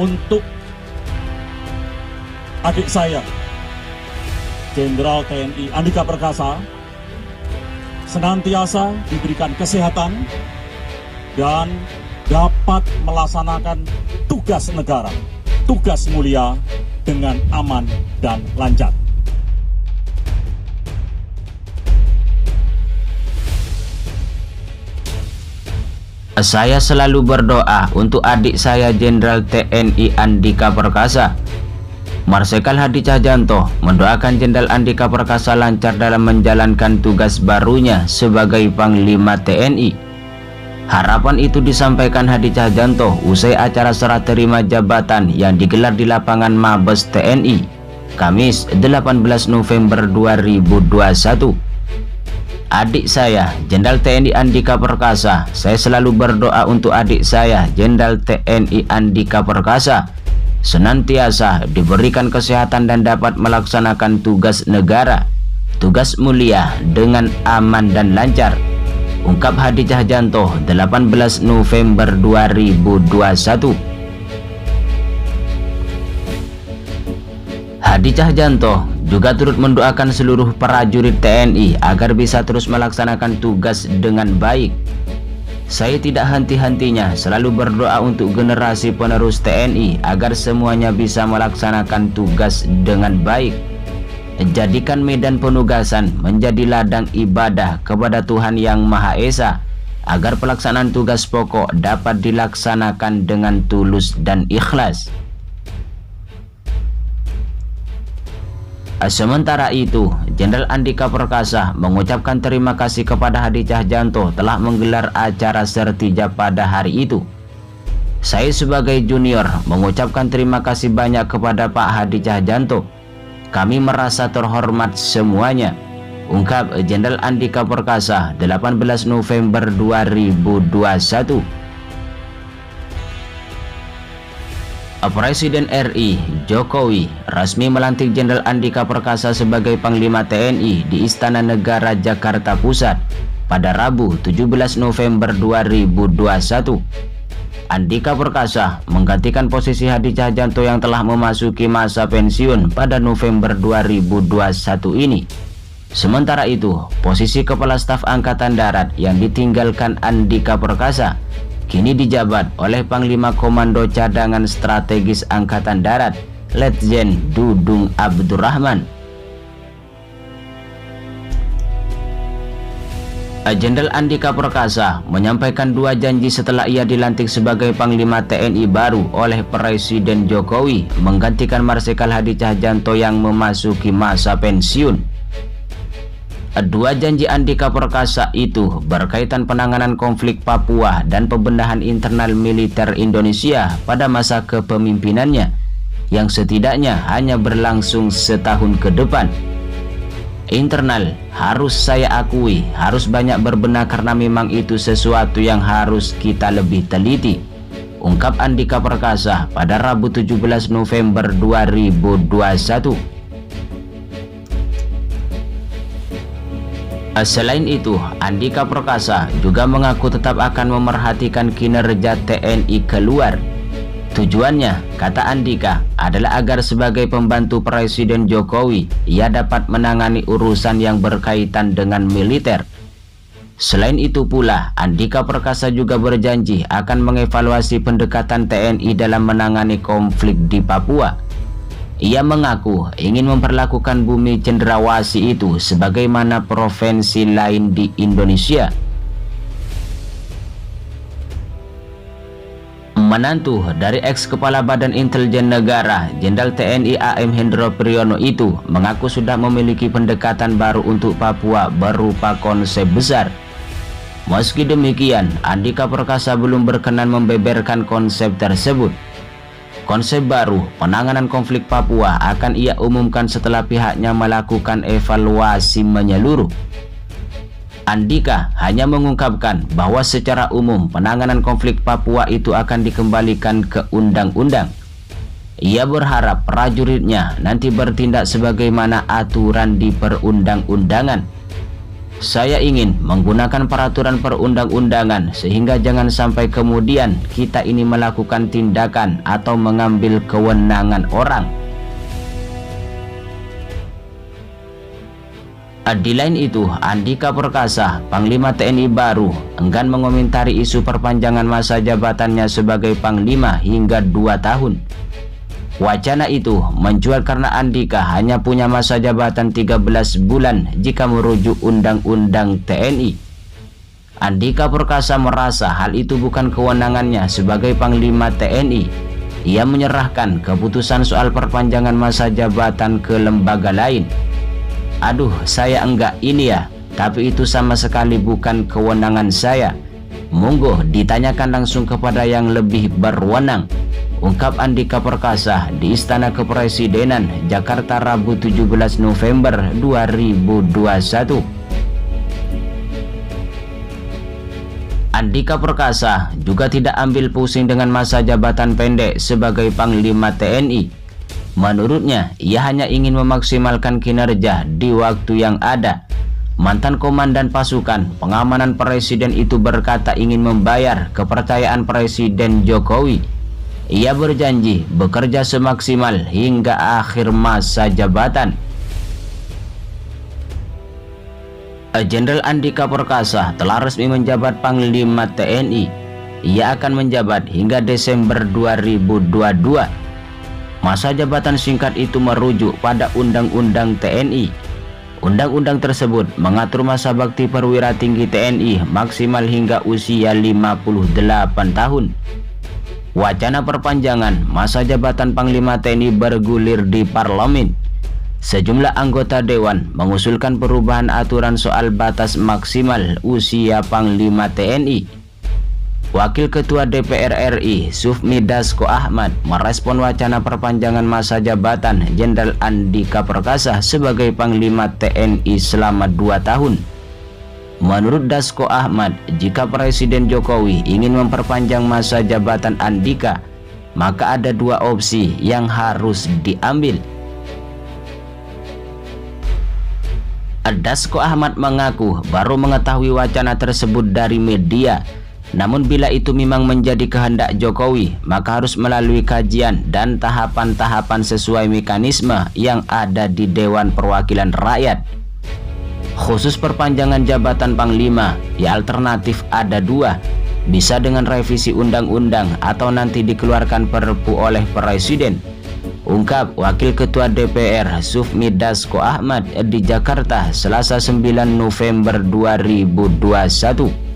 untuk adik saya, Jenderal TNI Andika Perkasa, senantiasa diberikan kesehatan dan dapat melaksanakan tugas negara, tugas mulia dengan aman dan lancar. Saya selalu berdoa untuk adik saya Jenderal TNI Andika Perkasa. Marsikal Hadi Cahyanto mendoakan Jenderal Andika Perkasa lancar dalam menjalankan tugas barunya sebagai Panglima TNI. Harapan itu disampaikan Hadi Cahyanto usai acara serah terima jabatan yang digelar di lapangan Mabes TNI, Kamis 18 November 2021. Adik saya, Jenderal TNI Andika Perkasa, saya selalu berdoa untuk adik saya, Jenderal TNI Andika Perkasa, senantiasa diberikan kesehatan dan dapat melaksanakan tugas negara, tugas mulia dengan aman dan lancar. Ungkap Hadi Cahyanto 18 November 2021. Hadi Cahyanto juga turut mendoakan seluruh prajurit TNI agar bisa terus melaksanakan tugas dengan baik. Saya tidak henti-hentinya selalu berdoa untuk generasi penerus TNI agar semuanya bisa melaksanakan tugas dengan baik. Jadikan medan penugasan menjadi ladang ibadah kepada Tuhan Yang Maha Esa, agar pelaksanaan tugas pokok dapat dilaksanakan dengan tulus dan ikhlas. Sementara itu, Jenderal Andika Perkasa mengucapkan terima kasih kepada Hadi Cahyanto telah menggelar acara sertija pada hari itu. Saya sebagai junior mengucapkan terima kasih banyak kepada Pak Hadi Cahyanto. Kami merasa terhormat semuanya. Ungkap Jenderal Andika Perkasa 18 November 2021. Presiden RI Jokowi resmi melantik Jenderal Andika Perkasa sebagai Panglima TNI di Istana Negara Jakarta Pusat pada Rabu 17 November 2021. Andika Perkasa menggantikan posisi Hadi Cahyanto yang telah memasuki masa pensiun pada November 2021 ini. Sementara itu, posisi Kepala Staf Angkatan Darat yang ditinggalkan Andika Perkasa kini dijabat oleh Panglima Komando Cadangan Strategis Angkatan Darat, Letjen Dudung Abdurrahman. Jenderal Andika Perkasa menyampaikan dua janji setelah ia dilantik sebagai Panglima TNI baru oleh Presiden Jokowi menggantikan Marsikal Hadi Cahyanto yang memasuki masa pensiun. Dua janji Andika Perkasa itu berkaitan penanganan konflik Papua dan pembenahan internal militer Indonesia pada masa kepemimpinannya yang setidaknya hanya berlangsung setahun ke depan. Internal, harus saya akui, harus banyak berbenah karena memang itu sesuatu yang harus kita lebih teliti. Ungkap Andika Perkasa pada Rabu 17 November 2021. Selain itu, Andika Perkasa juga mengaku tetap akan memerhatikan kinerja TNI keluar. Tujuannya, kata Andika, adalah agar sebagai pembantu Presiden Jokowi, ia dapat menangani urusan yang berkaitan dengan militer. Selain itu pula, Andika Perkasa juga berjanji akan mengevaluasi pendekatan TNI dalam menangani konflik di Papua. Ia mengaku ingin memperlakukan bumi cendrawasih itu sebagaimana provinsi lain di Indonesia. Menantu dari ex-kepala Badan Intelijen Negara, Jenderal TNI AM Hendro Priyono itu mengaku sudah memiliki pendekatan baru untuk Papua berupa konsep besar. Meski demikian, Andika Perkasa belum berkenan membeberkan konsep tersebut. Konsep baru penanganan konflik Papua akan ia umumkan setelah pihaknya melakukan evaluasi menyeluruh. Andika hanya mengungkapkan bahwa secara umum penanganan konflik Papua itu akan dikembalikan ke undang-undang. Ia berharap prajuritnya nanti bertindak sebagaimana aturan di perundang-undangan. Saya ingin menggunakan peraturan perundang-undangan sehingga jangan sampai kemudian kita ini melakukan tindakan atau mengambil kewenangan orang. Di lain itu, Andika Perkasa, Panglima TNI baru, enggan mengomentari isu perpanjangan masa jabatannya sebagai Panglima hingga 2 tahun. Wacana itu mencuat karena Andika hanya punya masa jabatan 13 bulan jika merujuk Undang-Undang TNI. Andika Perkasa merasa hal itu bukan kewenangannya sebagai Panglima TNI. Ia menyerahkan keputusan soal perpanjangan masa jabatan ke lembaga lain. Aduh, saya enggak ini ya, tapi itu sama sekali bukan kewenangan saya. Monggo ditanyakan langsung kepada yang lebih berwenang, ungkap Andika Perkasa di Istana Kepresidenan, Jakarta, Rabu 17 November 2021. Andika Perkasa juga tidak ambil pusing dengan masa jabatan pendek sebagai Panglima TNI. Menurutnya, ia hanya ingin memaksimalkan kinerja di waktu yang ada. Mantan komandan pasukan pengamanan presiden itu berkata ingin membayar kepercayaan Presiden Jokowi. Ia berjanji bekerja semaksimal hingga akhir masa jabatan. Jenderal Andika Perkasa telah resmi menjabat Panglima TNI. Ia akan menjabat hingga Desember 2022. Masa jabatan singkat itu merujuk pada Undang-Undang TNI. Undang-undang tersebut mengatur masa bakti perwira tinggi TNI maksimal hingga usia 58 tahun. Wacana perpanjangan masa jabatan Panglima TNI bergulir di parlemen. Sejumlah anggota dewan mengusulkan perubahan aturan soal batas maksimal usia Panglima TNI. Wakil Ketua DPR RI Sufmi Dasko Ahmad merespon wacana perpanjangan masa jabatan Jenderal Andika Perkasa sebagai Panglima TNI selama 2 tahun. Menurut Dasko Ahmad, jika Presiden Jokowi ingin memperpanjang masa jabatan Andika, maka ada 2 opsi yang harus diambil. Dasko Ahmad mengaku baru mengetahui wacana tersebut dari media. Namun bila itu memang menjadi kehendak Jokowi, maka harus melalui kajian dan tahapan-tahapan sesuai mekanisme yang ada di Dewan Perwakilan Rakyat. Khusus perpanjangan jabatan Panglima, ya alternatif ada 2, bisa dengan revisi undang-undang atau nanti dikeluarkan Perpu oleh Presiden, ungkap Wakil Ketua DPR Sufmi Dasko Ahmad di Jakarta, Selasa 9 November 2021.